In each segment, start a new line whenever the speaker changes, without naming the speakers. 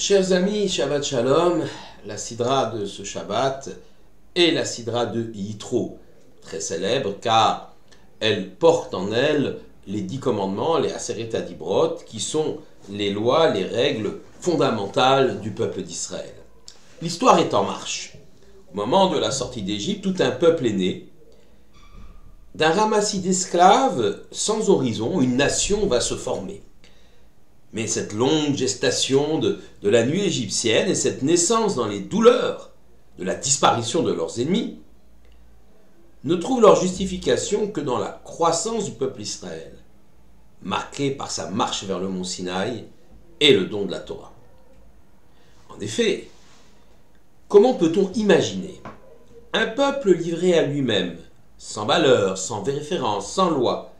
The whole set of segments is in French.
Chers amis, Shabbat Shalom, la sidra de ce Shabbat est la sidra de Yitro, très célèbre car elle porte en elle les 10 commandements, les Aseret Adibrot, qui sont les lois, les règles fondamentales du peuple d'Israël. L'histoire est en marche. Au moment de la sortie d'Égypte, tout un peuple est né. D'un ramassis d'esclaves sans horizon, une nation va se former. Mais cette longue gestation de la nuit égyptienne et cette naissance dans les douleurs de la disparition de leurs ennemis ne trouvent leur justification que dans la croissance du peuple Israël, marquée par sa marche vers le mont Sinaï et le don de la Torah. En effet, comment peut-on imaginer un peuple livré à lui-même, sans valeur, sans référence, sans loi?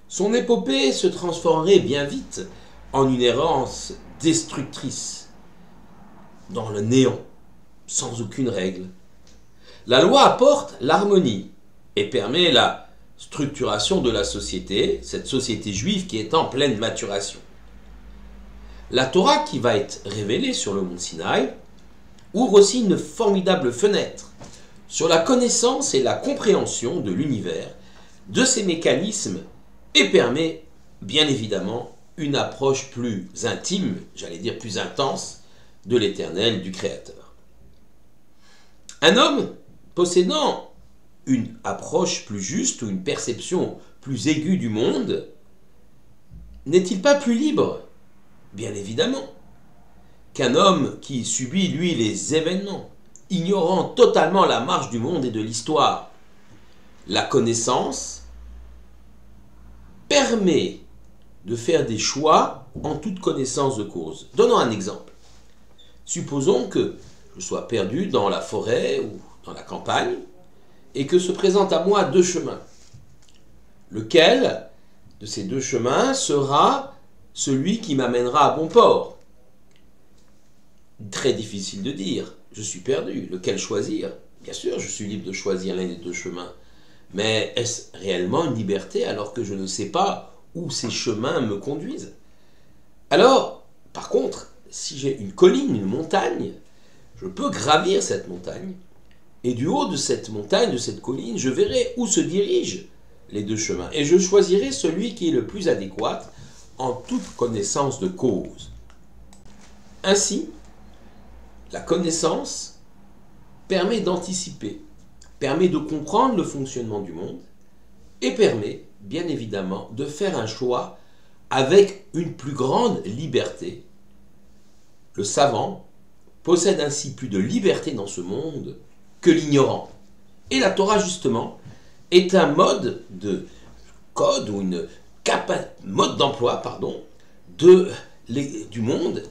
Son épopée se transformerait bien vite en une errance destructrice, dans le néant, sans aucune règle. La loi apporte l'harmonie et permet la structuration de la société, cette société juive qui est en pleine maturation. La Torah qui va être révélée sur le mont Sinaï ouvre aussi une formidable fenêtre sur la connaissance et la compréhension de l'univers, de ses mécanismes, et permet bien évidemment une approche plus intime, j'allais dire plus intense, de l'Éternel, du Créateur. Un homme possédant une approche plus juste ou une perception plus aiguë du monde, n'est-il pas plus libre? Bien évidemment, qu'un homme qui subit, lui, les événements, ignorant totalement la marche du monde et de l'histoire. La connaissance permet de faire des choix en toute connaissance de cause. Donnons un exemple. Supposons que je sois perdu dans la forêt ou dans la campagne et que se présentent à moi 2 chemins. Lequel de ces 2 chemins sera celui qui m'amènera à bon port? Très difficile de dire. Je suis perdu. Lequel choisir? Bien sûr, je suis libre de choisir l'un des 2 chemins. Mais est-ce réellement une liberté alors que je ne sais pas où ces chemins me conduisent? Alors, par contre, si j'ai une colline, une montagne, je peux gravir cette montagne, et du haut de cette montagne, de cette colline, je verrai où se dirigent les 2 chemins, et je choisirai celui qui est le plus adéquat en toute connaissance de cause. Ainsi, la connaissance permet d'anticiper, permet de comprendre le fonctionnement du monde, et permet, bien évidemment, de faire un choix avec une plus grande liberté. Le savant possède ainsi plus de liberté dans ce monde que l'ignorant. Et la Torah, justement, est un mode de code ou mode d'emploi, du monde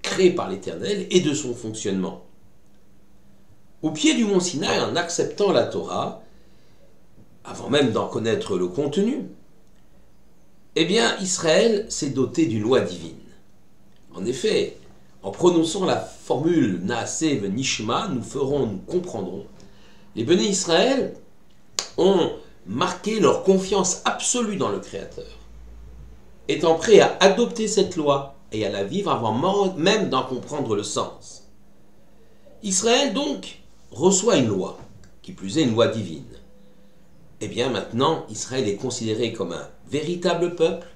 créé par l'Éternel et de son fonctionnement. Au pied du mont Sinaï, en acceptant la Torah, avant même d'en connaître le contenu, eh bien, Israël s'est doté d'une loi divine. En effet, en prononçant la formule Naaseh v'nishma, nous comprendrons. Les bénis Israël ont marqué leur confiance absolue dans le Créateur, étant prêts à adopter cette loi et à la vivre avant même d'en comprendre le sens. Israël, donc, reçoit une loi, qui plus est une loi divine. Eh bien maintenant, Israël est considéré comme un véritable peuple,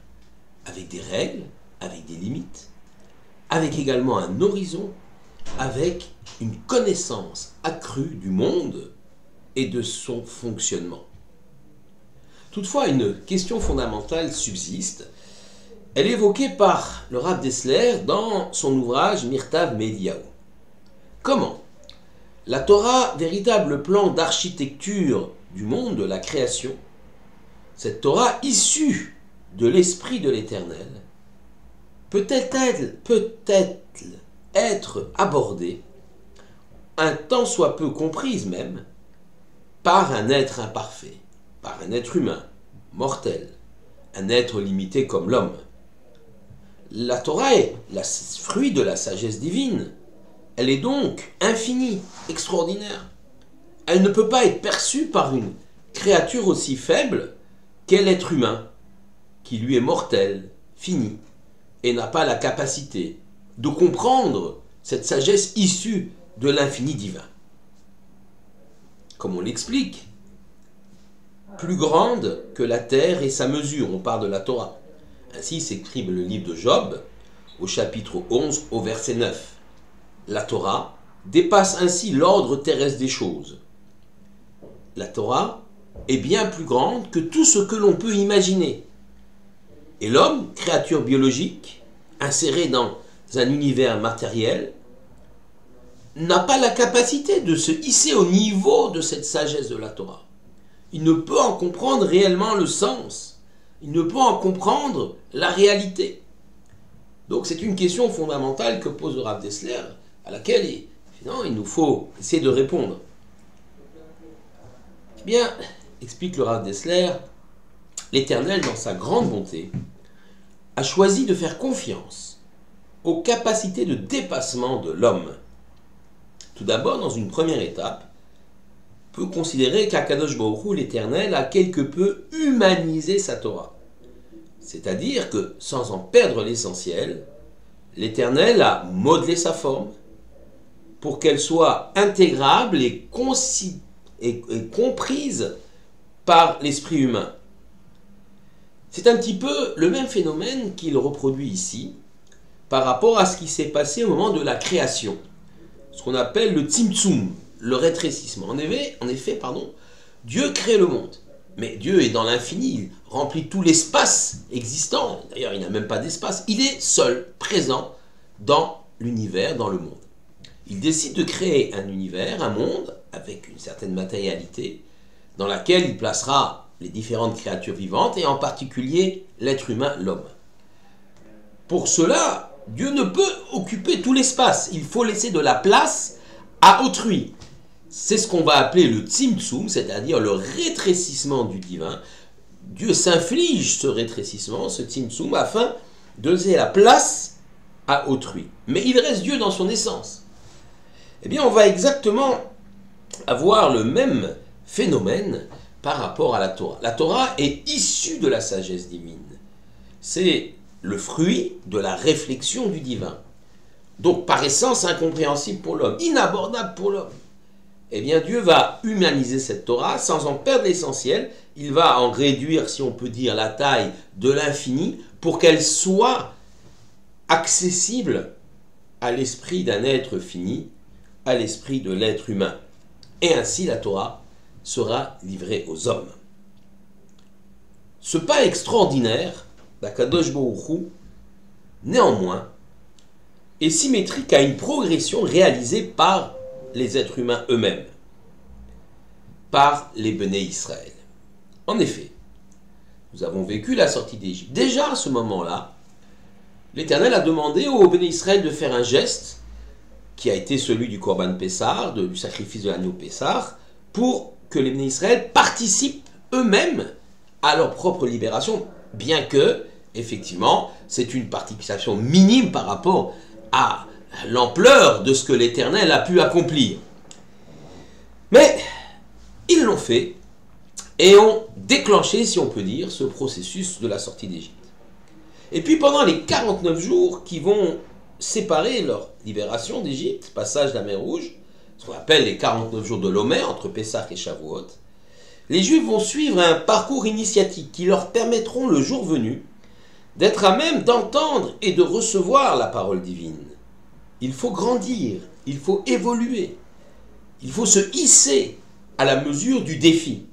avec des règles, avec des limites, avec également un horizon, avec une connaissance accrue du monde et de son fonctionnement. Toutefois, une question fondamentale subsiste. Elle est évoquée par le Rav Dessler dans son ouvrage Mirtav Mediaou. Comment la Torah, véritable plan d'architecture du monde, de la création, cette Torah issue de l'Esprit de l'Éternel, peut-elle être abordée, un tant soit peu comprise même, par un être imparfait, par un être humain, mortel, un être limité comme l'homme. La Torah est le fruit de la sagesse divine. Elle est donc infinie, extraordinaire. Elle ne peut pas être perçue par une créature aussi faible qu'est l'être humain, qui lui est mortel, fini, et n'a pas la capacité de comprendre cette sagesse issue de l'infini divin. Comme on l'explique, plus grande que la terre et sa mesure, on parle de la Torah. Ainsi s'écrit le livre de Job, au chapitre 11, au verset 9. La Torah dépasse ainsi l'ordre terrestre des choses. La Torah est bien plus grande que tout ce que l'on peut imaginer. Et l'homme, créature biologique, inséré dans un univers matériel, n'a pas la capacité de se hisser au niveau de cette sagesse de la Torah. Il ne peut en comprendre réellement le sens. Il ne peut en comprendre la réalité. Donc c'est une question fondamentale que pose le Rav Dessler, à laquelle finalement, il nous faut essayer de répondre. Eh bien, explique le Rav Dessler, l'Éternel, dans sa grande bonté, a choisi de faire confiance aux capacités de dépassement de l'homme. Tout d'abord, dans une première étape, on peut considérer qu'Akadosh Baruch Hu, l'Éternel, a quelque peu humanisé sa Torah. C'est-à-dire que, sans en perdre l'essentiel, l'Éternel a modelé sa forme pour qu'elle soit intégrable et comprise par l'esprit humain. C'est un petit peu le même phénomène qu'il reproduit ici par rapport à ce qui s'est passé au moment de la création, ce qu'on appelle le tzimtzum, le rétrécissement. En effet, Dieu crée le monde, mais Dieu est dans l'infini, il remplit tout l'espace existant. D'ailleurs, il n'a même pas d'espace, il est seul, présent dans l'univers, dans le monde. Il décide de créer un univers, un monde, avec une certaine matérialité, dans laquelle il placera les différentes créatures vivantes, et en particulier l'être humain, l'homme. Pour cela, Dieu ne peut occuper tout l'espace. Il faut laisser de la place à autrui. C'est ce qu'on va appeler le tzimtzum, c'est-à-dire le rétrécissement du divin. Dieu s'inflige ce rétrécissement, ce tzimtzum, afin de laisser la place à autrui. Mais il reste Dieu dans son essence. Eh bien, on va exactement avoir le même phénomène par rapport à la Torah. La Torah est issue de la sagesse divine. C'est le fruit de la réflexion du divin. Donc, par essence, incompréhensible pour l'homme, inabordable pour l'homme. Eh bien, Dieu va humaniser cette Torah sans en perdre l'essentiel. Il va en réduire, si on peut dire, la taille de l'infini pour qu'elle soit accessible à l'esprit d'un être fini, à l'esprit de l'être humain. Et ainsi, la Torah sera livrée aux hommes. Ce pas extraordinaire d'Akadosh Baruch Hu, néanmoins, est symétrique à une progression réalisée par les êtres humains eux-mêmes, par les Béné Israël. En effet, nous avons vécu la sortie d'Égypte. Déjà à ce moment-là, l'Éternel a demandé aux Béné Israël de faire un geste qui a été celui du Korban Pessah, du sacrifice de l'agneau Pessah, pour que les Béné Israël participent eux-mêmes à leur propre libération, bien que, effectivement, c'est une participation minime par rapport à l'ampleur de ce que l'Éternel a pu accomplir. Mais ils l'ont fait et ont déclenché, si on peut dire, ce processus de la sortie d'Égypte. Et puis pendant les 49 jours qui vont séparer leur libération d'Égypte, passage de la mer Rouge, ce qu'on appelle les 49 jours de l'Omer, entre Pessah et Shavuot, les Juifs vont suivre un parcours initiatique qui leur permettront, le jour venu, d'être à même d'entendre et de recevoir la parole divine. Il faut grandir, il faut évoluer, il faut se hisser à la mesure du défi.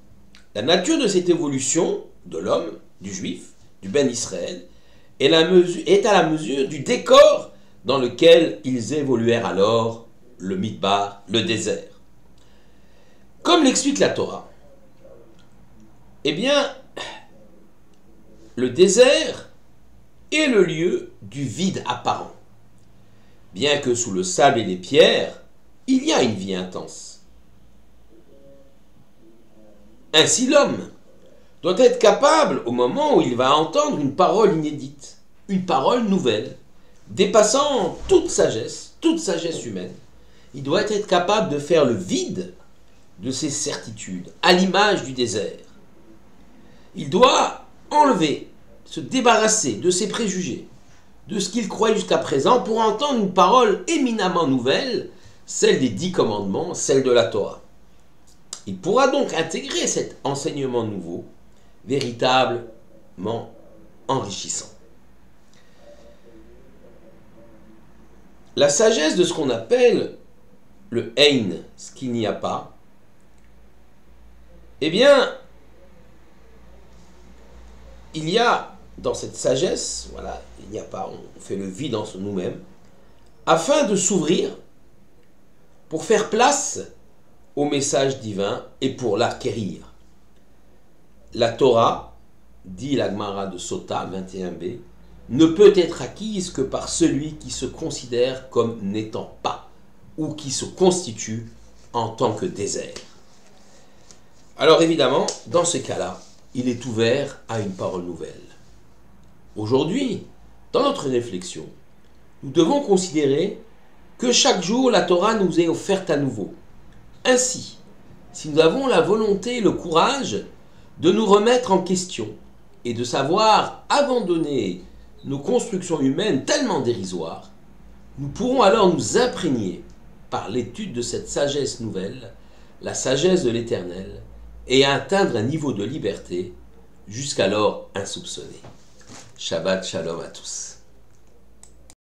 La nature de cette évolution de l'homme, du juif, du Ben Israël, est à la mesure du décor dans lequel ils évoluèrent alors, le Midbar, le désert. Comme l'explique la Torah, eh bien, le désert est le lieu du vide apparent. Bien que sous le sable et les pierres, il y a une vie intense. Ainsi l'homme doit être capable, au moment où il va entendre une parole inédite, une parole nouvelle, dépassant toute sagesse humaine, il doit être capable de faire le vide de ses certitudes, à l'image du désert. Il doit enlever, se débarrasser de ses préjugés, de ce qu'il croyait jusqu'à présent pour entendre une parole éminemment nouvelle, celle des 10 commandements, celle de la Torah. Il pourra donc intégrer cet enseignement nouveau, véritablement enrichissant. La sagesse de ce qu'on appelle le Ein, ce qu'il n'y a pas, eh bien, il y a dans cette sagesse, voilà, il n'y a pas, on fait le vide en nous-mêmes, afin de s'ouvrir pour faire place au message divin et pour l'acquérir. La Torah, dit la Gemara de Sota 21b, ne peut être acquise que par celui qui se considère comme n'étant pas, ou qui se constitue en tant que désert. Alors évidemment, dans ce cas-là, il est ouvert à une parole nouvelle. Aujourd'hui, dans notre réflexion, nous devons considérer que chaque jour la Torah nous est offerte à nouveau. Ainsi, si nous avons la volonté et le courage de nous remettre en question et de savoir abandonner nos constructions humaines tellement dérisoires, nous pourrons alors nous imprégner par l'étude de cette sagesse nouvelle, la sagesse de l'Éternel, et atteindre un niveau de liberté jusqu'alors insoupçonné. Shabbat Shalom à tous.